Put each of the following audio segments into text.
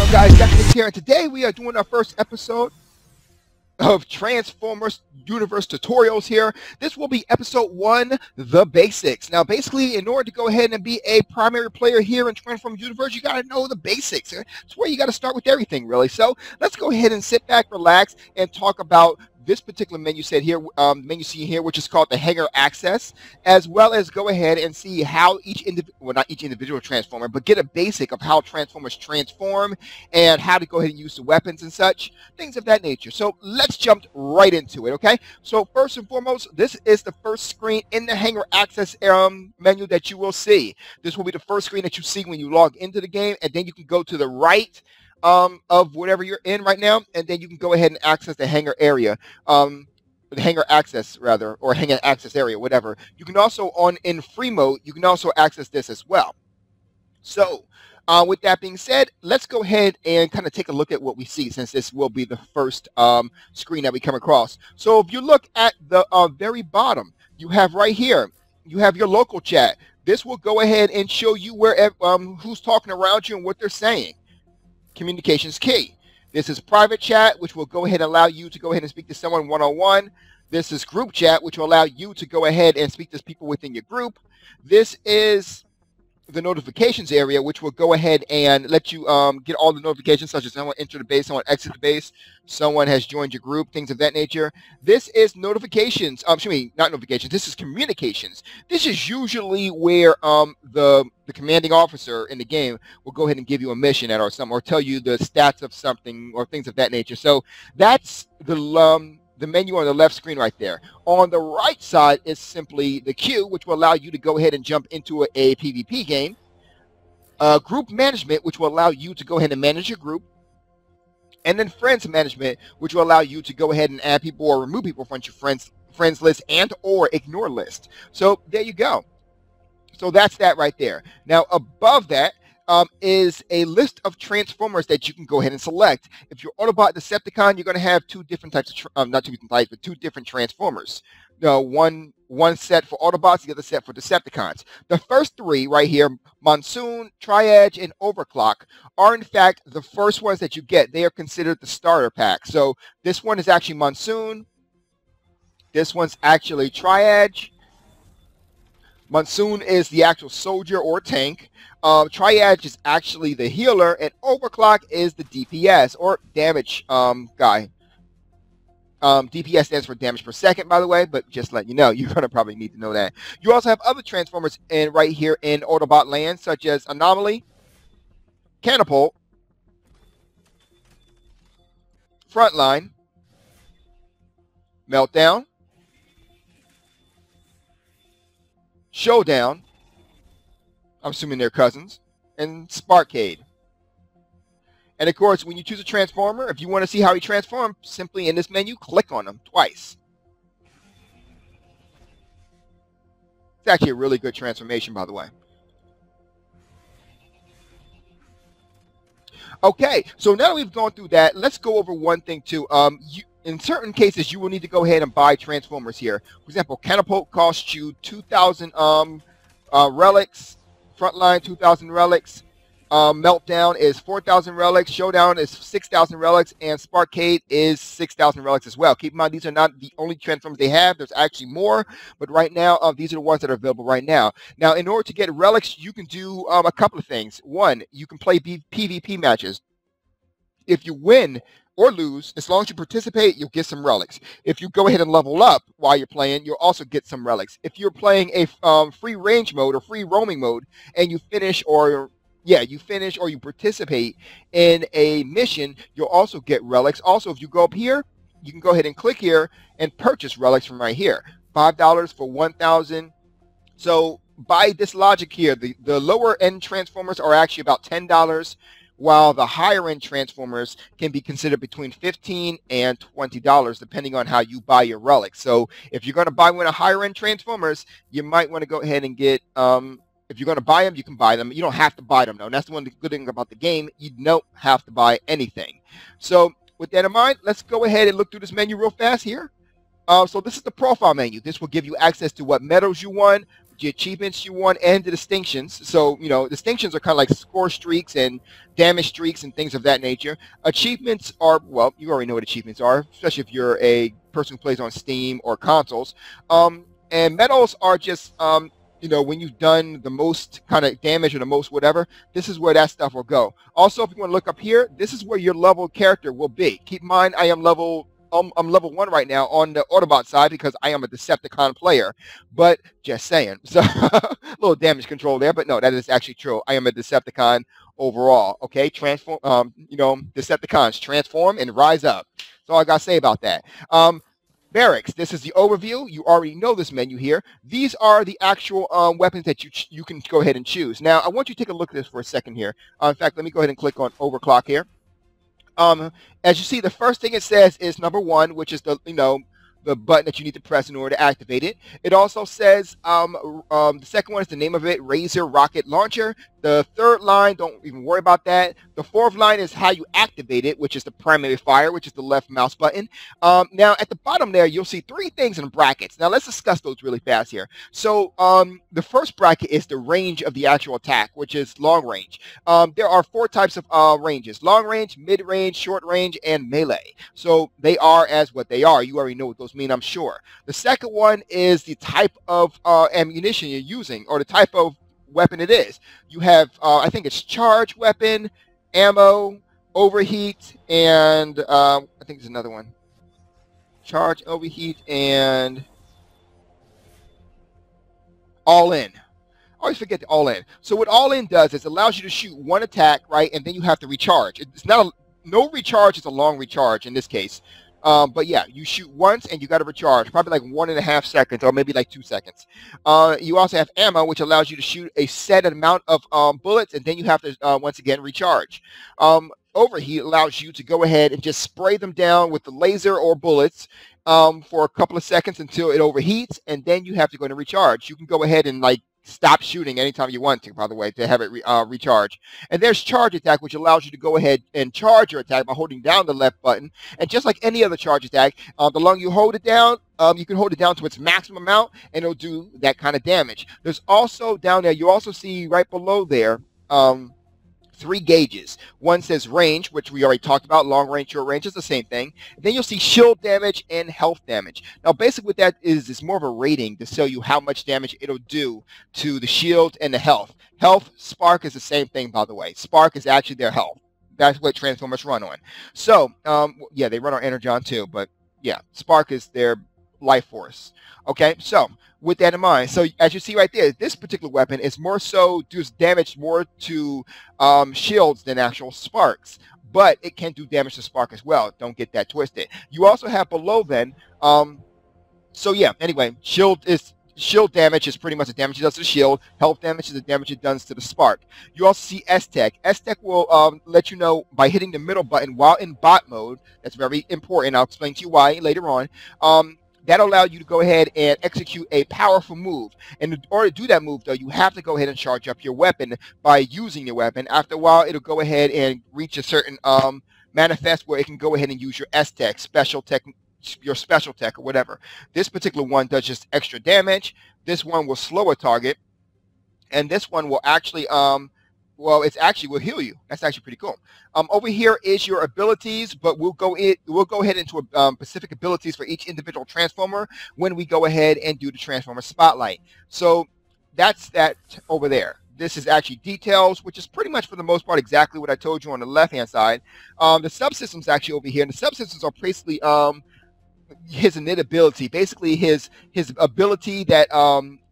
on, guys? Zephyrnix here, and today we are doing our first episode of Transformers Universe tutorials here. This will be episode 1, the basics. Now, basically, in order to go ahead and be a primary player here in Transformers Universe, you got to know the basics. It's where you got to start with everything, really. So let's go ahead and sit back, relax, and talk about this particular menu set here, menu scene here, which is called the Hangar Access, as well as go ahead and see how not each individual Transformer, but get a basic of how Transformers transform and how to go ahead and use the weapons and such, things of that nature. So let's jump right into it, okay? So first and foremost, this is the first screen in the Hangar Access menu that you will see. This will be the first screen that you see when you log into the game, and then you can go to the right of whatever you're in right now, and then you can go ahead and access the hangar area, the hangar access rather, or hangar access area, whatever. You can also, in free mode, you can also access this as well. So with that being said, let's go ahead and kind of take a look at what we see, since this will be the first screen that we come across. So if you look at the very bottom, you have right here, you have your local chat. This will go ahead and show you where who's talking around you and what they're saying. Communications key. This is private chat, which will go ahead and allow you to go ahead and speak to someone one-on-one. This is group chat, which will allow you to go ahead and speak to people within your group. This is the notifications area, which will go ahead and let you get all the notifications, such as someone entered the base, someone exited the base, someone has joined your group, things of that nature. This is notifications. Excuse me, not notifications. This is communications. This is usually where the commanding officer in the game will go ahead and give you a mission at or something, or tell you the stats of something or things of that nature. So that's the menu on the left screen right there. On the right side is simply the queue, which will allow you to go ahead and jump into a PvP game. Group management, which will allow you to go ahead and manage your group. And then friends management, which will allow you to go ahead and add people or remove people from your friends list and or ignore list. So there you go. So that's that right there. Now above that is a list of Transformers that you can go ahead and select. If you're Autobot Decepticon, you're going to have two different types of, not two different types, but two different Transformers. One set for Autobots, the other set for Decepticons. The first three right here, Monsoon, Triage, and Overclock, are in fact the first ones that you get. They are considered the starter pack. So this one is actually Monsoon. This one's actually Triage. Monsoon is the actual soldier or tank. Triage is actually the healer, and Overclock is the DPS or damage guy. DPS stands for damage per second, by the way, but just let you know, you're gonna probably need to know that. You also have other Transformers in right here in Autobot land, such as Anomaly, Catapult, Frontline, Meltdown, Showdown, I'm assuming they're cousins, and Sparkade. And of course, when you choose a Transformer, if you want to see how he transforms, simply in this menu, click on him twice. It's actually a really good transformation, by the way. Okay, so now that we've gone through that, let's go over one thing too. In certain cases, you will need to go ahead and buy Transformers here. For example, Catapult costs you 2,000 relics. Frontline, 2,000 relics. Meltdown is 4,000 relics. Showdown is 6,000 relics. And Sparkade is 6,000 relics as well. Keep in mind, these are not the only Transformers they have. There's actually more. But right now, these are the ones that are available right now. Now, in order to get relics, you can do a couple of things. One, you can play PvP matches. If you win or lose, as long as you participate, you'll get some relics. If you go ahead and level up while you're playing, you'll also get some relics. If you're playing a free range mode or free roaming mode, and you finish or you participate in a mission, you'll also get relics. Also, if you go up here, you can go ahead and click here and purchase relics from right here. $5 for 1,000. So by this logic here, the lower end Transformers are actually about $10. While the higher end Transformers can be considered between $15 and $20, depending on how you buy your relics. So if you're going to buy one of higher end Transformers, you might want to go ahead and get, if you're going to buy them, you can buy them. You don't have to buy them, though. And that's the one good thing about the game. You don't have to buy anything. So with that in mind, let's go ahead and look through this menu real fast here. So this is the profile menu. This will give you access to what medals you won, the achievements you want, and the distinctions. So, you know, distinctions are kind of like score streaks and damage streaks and things of that nature. Achievements are, well, you already know what achievements are, especially if you're a person who plays on Steam or consoles. And medals are just, you know, when you've done the most kind of damage or the most whatever, this is where that stuff will go. Also, if you want to look up here, this is where your level character will be. Keep in mind, I'm level 1 right now on the Autobot side because I am a Decepticon player, but just saying. So a little damage control there, but no, that is actually true. I am a Decepticon overall. Okay, transform. You know, Decepticons transform and rise up. That's all I gotta say about that. Barracks. This is the overview. You already know this menu here. These are the actual weapons that you can go ahead and choose. Now, I want you to take a look at this for a second here. In fact, let me go ahead and click on overclock here. As you see, the first thing it says is number 1, which is the, you know, the button that you need to press in order to activate it. It also says the second one is the name of it, Razor Rocket Launcher. The third line, don't even worry about that. The fourth line is how you activate it, which is the primary fire, which is the left mouse button. Now, at the bottom there, you'll see 3 things in brackets. Now, let's discuss those really fast here. So, the first bracket is the range of the actual attack, which is long range. There are 4 types of ranges: long range, mid range, short range, and melee. So, they are as what they are. You already know what those mean, I'm sure. The second one is the type of ammunition you're using, or the type of weapon it is. You have, I think it's charge weapon, ammo, overheat, and I think there's another one. Charge, overheat, and all in. I always forget the all in. So what all in does is it allows you to shoot 1 attack, right, and then you have to recharge. It's not no recharge is a long recharge in this case. But yeah, you shoot once and you got to recharge, probably like 1.5 seconds or maybe like 2 seconds. You also have ammo, which allows you to shoot a set amount of bullets, and then you have to once again recharge. Overheat allows you to go ahead and just spray them down with the laser or bullets for a couple of seconds until it overheats, and then you have to go and recharge. You can go ahead and like stop shooting anytime you want to, by the way, to have it recharge. And there's charge attack, which allows you to go ahead and charge your attack by holding down the left button. And just like any other charge attack, the longer you hold it down, you can hold it down to its maximum amount, and it'll do that kind of damage. There's also down there, you also see right below there, 3 gauges. One says range, which we already talked about. Long range, short range is the same thing. Then you'll see shield damage and health damage. Now, basically what that is, it's more of a rating to show you how much damage it'll do to the shield and the health. Health, spark is the same thing, by the way. Spark is actually their health. That's what Transformers run on. So, yeah, they run on Energon too, but yeah, spark is their life force. Okay, so with that in mind, so as you see right there, this particular weapon is more so does damage more to shields than actual sparks, but it can do damage to spark as well. Don't get that twisted. You also have below then, so yeah, anyway, shield damage is pretty much the damage it does to the shield. Health damage is the damage it does to the spark. You also see S-Tech. S-Tech will let you know by hitting the middle button while in bot mode. That's very important. I'll explain to you why later on. That'll allow you to go ahead and execute a powerful move. And in order to do that move, though, you have to go ahead and charge up your weapon by using your weapon. After a while, it'll go ahead and reach a certain manifest where it can go ahead and use your S-Tech, your special tech or whatever. This particular one does just extra damage. This one will slow a target. And this one will actually well, it's actually will heal you. That's actually pretty cool. Over here is your abilities, but we'll go ahead into specific abilities for each individual transformer when we go ahead and do the transformer spotlight. So that's that over there. This is actually details, which is pretty much for the most part exactly what I told you on the left hand side. The subsystems actually over here, and the subsystems are basically his innate ability, basically his ability that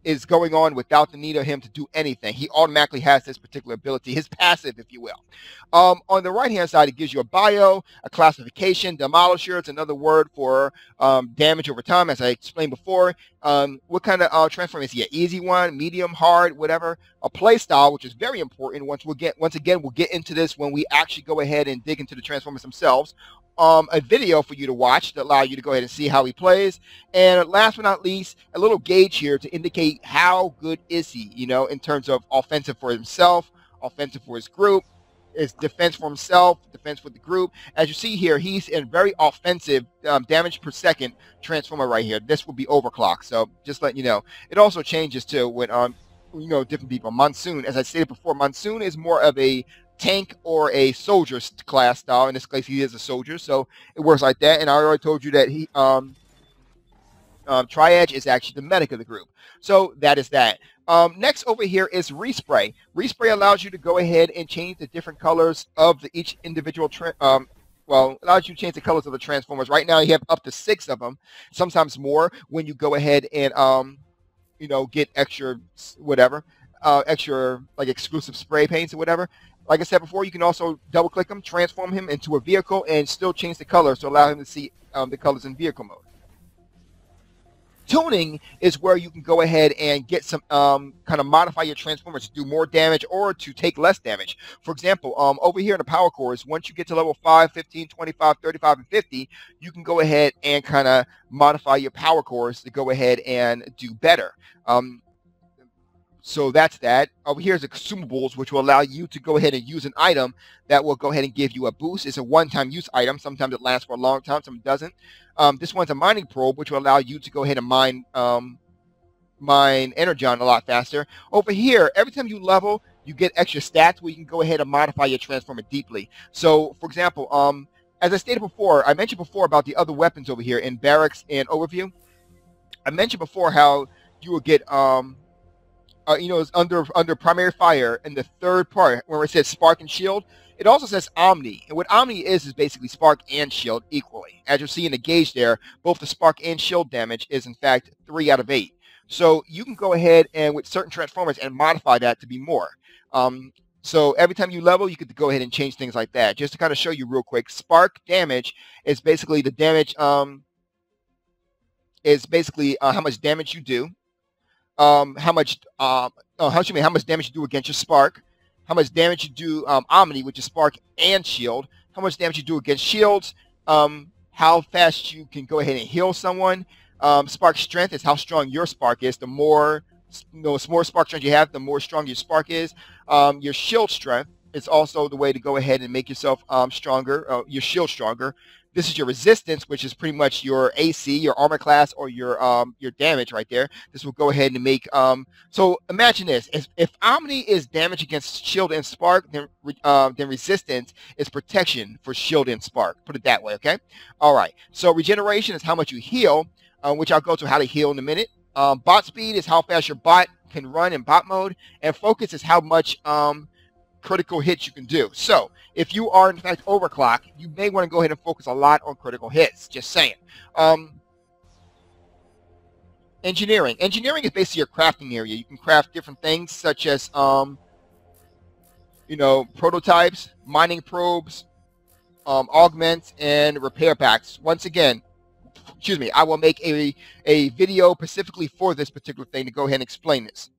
is going on without the need of him to do anything. He automatically has this particular ability, his passive, if you will. On the right-hand side, it gives you a bio, a classification. Demolisher is another word for damage over time, as I explained before. What kind of transform is he? An easy one, medium, hard, whatever. A play style, which is very important. Once again, we'll get into this when we actually go ahead and dig into the Transformers themselves. A video for you to watch to allow you to go ahead and see how he plays. And last but not least, a little gauge here to indicate how good is he, you know, in terms of offensive for himself, offensive for his group, is defense for himself, defense for the group. As you see here, he's in very offensive damage per second transformer right here. This will be overclock, so just letting you know. It also changes too with different people. Monsoon, as I stated before, Monsoon is more of a tank or a soldier class style. In this case, he is a soldier, so it works like that. And I already told you that he Triage is actually the medic of the group. So that is that. Next over here is Respray. Respray allows you to go ahead and change the different colors of each individual allows you to change the colors of the transformers. Right now you have up to 6 of them, sometimes more when you go ahead and get extra extra like exclusive spray paints or whatever. Like I said before, you can also double click him, transform him into a vehicle, and still change the colors to allow him to see the colors in vehicle mode. Tuning is where you can go ahead and get some kind of modify your transformers to do more damage or to take less damage. For example, over here in the power cores, once you get to level 5, 15, 25, 35, and 50, you can go ahead and kind of modify your power cores to go ahead and do better. So that's that. Over here is the consumables, which will allow you to go ahead and use an item that will go ahead and give you a boost. It's a one-time use item. Sometimes it lasts for a long time, sometimes it doesn't. This one's a mining probe, which will allow you to go ahead and mine energon a lot faster. Over here, every time you level, you get extra stats where you can go ahead and modify your transformer deeply. So, for example, as I stated before, I mentioned before about the other weapons over here in barracks and overview. I mentioned before how you will get it's under primary fire in the third part where it says spark and shield. It also says Omni, and what Omni is basically spark and shield equally. As you'll see in the gauge there, both the spark and shield damage is in fact 3 out of 8. So you can go ahead and with certain transformers and modify that to be more. So every time you level, you could go ahead and change things like that. Just to kind of show you real quick, spark damage is basically the damage how much damage you do. How much damage you do against your spark, how much damage you do Omni, which is spark and shield, how much damage you do against shields, how fast you can go ahead and heal someone. Spark strength is how strong your spark is. The more spark strength you have, the more strong your spark is. Your shield strength is also the way to go ahead and make yourself stronger, your shield stronger. This is your resistance, which is pretty much your AC, your armor class, or your damage right there. This will go ahead and make so imagine this: if Omni is damage against shield and spark, then resistance is protection for shield and spark. Put it that way, okay? All right. So regeneration is how much you heal, which I'll go to how to heal in a minute. Bot speed is how fast your bot can run in bot mode, and focus is how much critical hits you can do. So if you are in fact overclock, you may want to go ahead and focus a lot on critical hits. Just saying. Engineering is basically your crafting area. You can craft different things such as prototypes, mining probes, augments, and repair packs. Once again, I will make a video specifically for this particular thing to go ahead and explain this.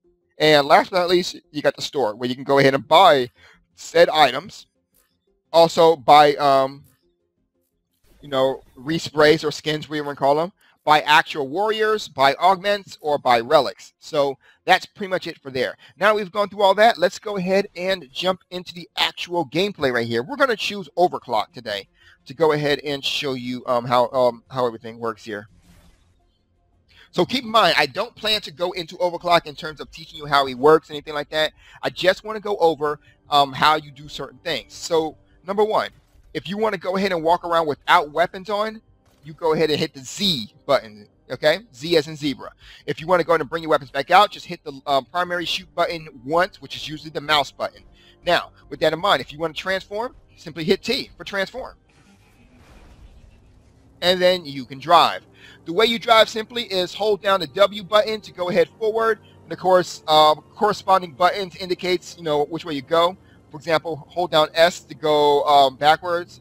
And last but not least, you got the store where you can go ahead and buy said items. Also buy, resprays or skins, whatever you want to call them. Buy actual warriors, buy augments, or buy relics. So that's pretty much it for there. Now we've gone through all that, let's go ahead and jump into the actual gameplay right here. We're going to choose overclock today to go ahead and show you how everything works here. So keep in mind, I don't plan to go into overclock in terms of teaching you how he works, anything like that. I just want to go over how you do certain things. So number one, if you want to go ahead and walk around without weapons on, you go ahead and hit the Z button, okay? Z as in zebra. If you want to go ahead and bring your weapons back out, just hit the primary shoot button once, which is usually the mouse button. Now, with that in mind, if you want to transform, simply hit T for transform. And then you can drive. The way you drive simply is hold down the W button to go ahead forward. And of course, corresponding buttons indicates, which way you go. For example, hold down S to go backwards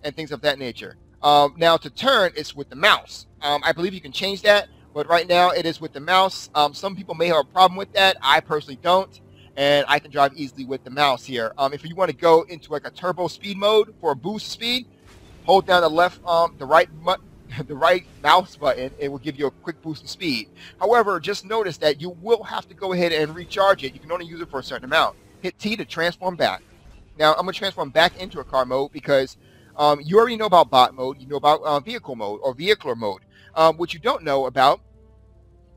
and things of that nature. Now to turn, it's with the mouse. I believe you can change that, but right now it is with the mouse. Some people may have a problem with that. I personally don't, and I can drive easily with the mouse here. If you want to go into like a turbo speed mode for a boost speed, hold down the right mouse button. It will give you a quick boost in speed. However, just notice that you will have to go ahead and recharge it. You can only use it for a certain amount. Hit T to transform back. Now I'm going to transform back into a car mode because you already know about bot mode. You know about vehicle mode or vehicular mode. What you don't know about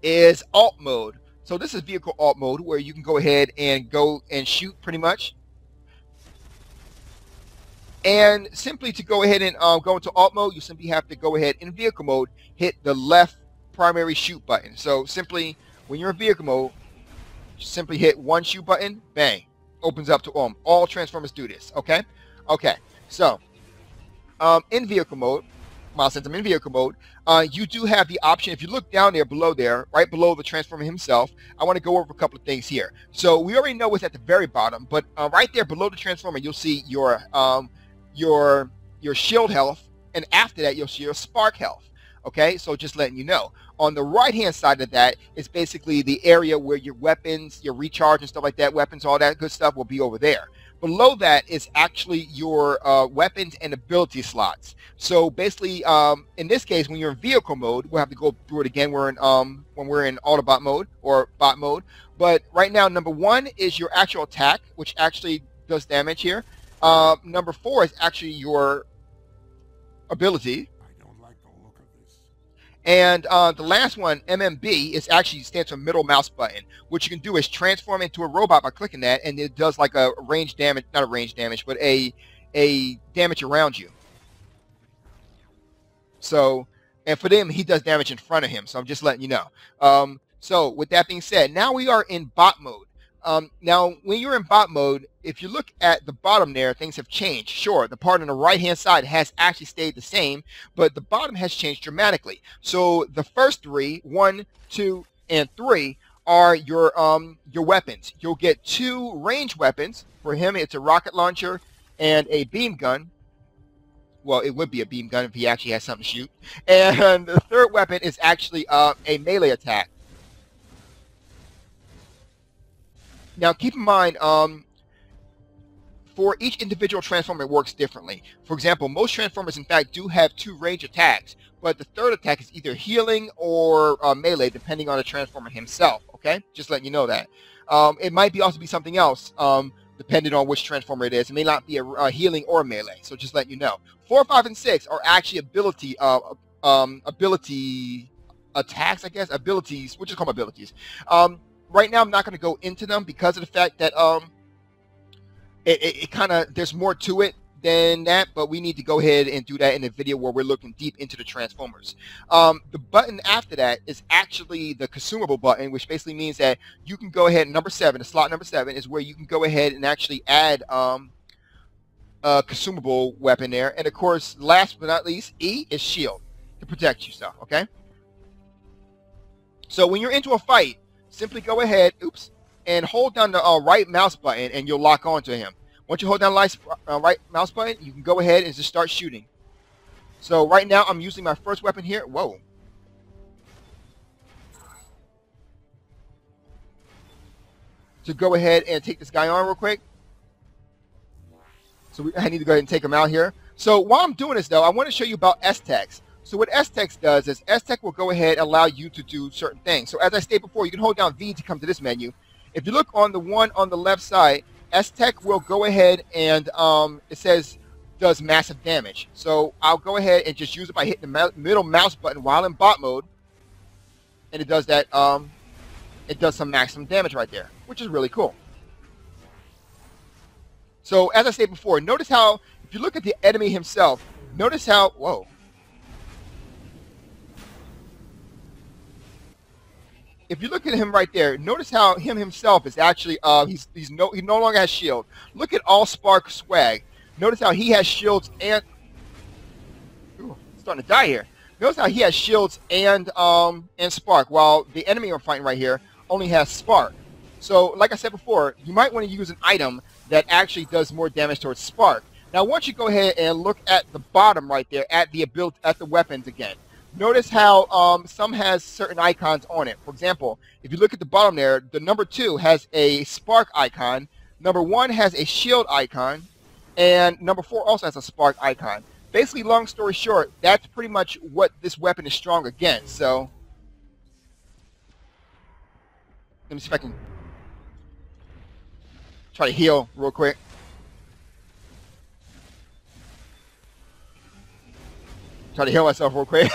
is alt mode. So this is vehicle alt mode where you can go ahead and go and shoot pretty much. And simply to go ahead and go into alt mode, you simply have to go ahead in vehicle mode, hit the left primary shoot button. So simply when you're in vehicle mode, simply hit one shoot button, bang, opens up to all Transformers do this. Okay. So in vehicle mode, well, since I'm in vehicle mode, you do have the option. If you look down there below there, right below the Transformer himself, I want to go over a couple of things here. So we already know what's at the very bottom, but right there below the Transformer, you'll see your shield health, and after that you'll see your spark health. Okay, so just letting you know. On the right hand side of that is basically the area where your weapons, your recharge and stuff like that, weapons, all that good stuff will be over there. Below that is actually your weapons and ability slots. So basically, in this case, when you're in vehicle mode, we'll have to go through it again. We're in when we're in Autobot mode or bot mode. But right now, number 1 is your actual attack, which actually does damage here. Number 4 is actually your ability. I don't like the look of this. And the last one, MMB, is actually stands for middle mouse button. What you can do is transform into a robot by clicking that, and it does like a range damage, not a range damage, but a damage around you. So, and for them, he does damage in front of him. So I'm just letting you know. So with that being said, now we are in bot mode. Now, when you're in bot mode, if you look at the bottom there, things have changed. Sure, the part on the right-hand side has actually stayed the same, but the bottom has changed dramatically. So the first 3, 1, 2, and 3, are your weapons. You'll get 2 ranged weapons. For him, it's a rocket launcher and a beam gun. Well, it would be a beam gun if he actually has something to shoot. And the third weapon is actually a melee attack. Now, keep in mind, for each individual Transformer, it works differently. For example, most Transformers, in fact, do have 2 range attacks, but the third attack is either healing or melee, depending on the Transformer himself, okay? Just letting you know that. It might also be something else, depending on which Transformer it is. It may not be a healing or melee, so just letting you know. 4, 5, and 6 are actually ability attacks, I guess, abilities, we'll just call them abilities. Right now, I'm not going to go into them because of the fact that it kind of, there's more to it than that, but we need to go ahead and do that in a video where we're looking deep into the Transformers. The button after that is actually the consumable button, which basically means that you can go ahead, number 7, the slot number 7 is where you can go ahead and actually add a consumable weapon there. And of course, last but not least, E is shield to protect yourself, okay? So when you're into a fight, simply go ahead, and hold down the right mouse button, and you'll lock onto him. Once you hold down the right mouse button, you can go ahead and just start shooting. So right now, I'm using my first weapon here. Whoa. To go ahead and take this guy on real quick. So I need to go ahead and take him out here. So while I'm doing this, though, I want to show you about S-Tex. So what S-Tex does is S-Tex will go ahead and allow you to do certain things. So as I stated before, you can hold down V to come to this menu. If you look on the one on the left side, S-Tex will go ahead and it says does massive damage. So I'll go ahead and just use it by hitting the middle mouse button while in bot mode. And it does that, it does some maximum damage right there, which is really cool. So as I stated before, notice how, if you look at the enemy himself, notice how, whoa. If you look at him right there, notice how him himself is actually he no longer has shield. Look at all Spark swag. Notice how he has shields and starting to die here. Notice how he has shields and Spark, while the enemy we're fighting right here only has Spark. So like I said before, you might want to use an item that actually does more damage towards Spark. Now once you go ahead and look at the bottom right there at the weapons again. Notice how some has certain icons on it. For example, if you look at the bottom there, the number 2 has a Spark icon, number 1 has a shield icon, and number 4 also has a Spark icon. Basically, long story short, that's pretty much what this weapon is strong against. So, let me see if I can try to heal real quick. Try to heal myself real quick.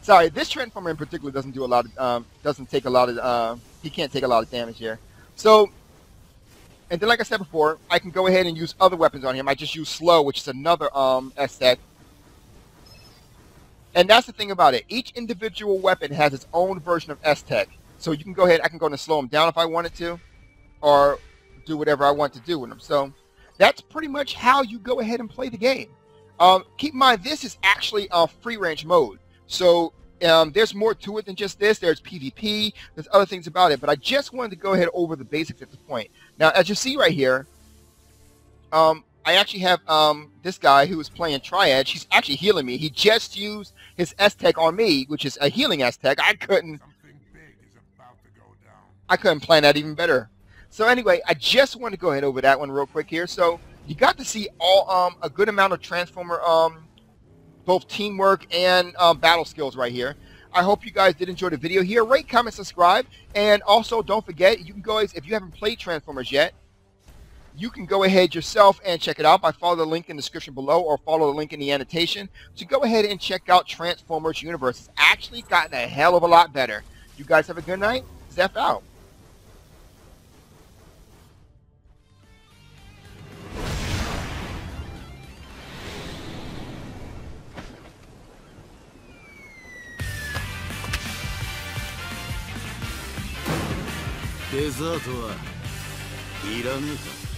Sorry, this Transformer in particular doesn't do a lot of, doesn't take a lot of, he can't take a lot of damage here. So, and then like I said before, I can go ahead and use other weapons on him. I just use Slow, which is another S-Tech. And that's the thing about it. Each individual weapon has its own version of S-Tech. So you can go ahead, I can go and slow him down if I wanted to, or do whatever I want to do with him. So that's pretty much how you go ahead and play the game. Keep in mind, this is actually a free range mode. So there's more to it than just this. There's PvP. There's other things about it. But I just wanted to go ahead over the basics at this point. Now, as you see right here, I actually have this guy who is playing Triad. He's actually healing me. He just used his S-Tech on me, which is a healing S-Tech. I couldn't plan that even better. So anyway, I just want to go ahead over that one real quick here. So you got to see all a good amount of Transformer both teamwork and battle skills right here. I hope you guys did enjoy the video here. Rate, comment, subscribe, and also don't forget, you can go, if you haven't played Transformers yet, you can go ahead yourself and check it out by following the link in the description below or follow the link in the annotation to go ahead and check out Transformers Universe. It's actually gotten a hell of a lot better. You guys have a good night. Zeph out. Desert はいらねえか。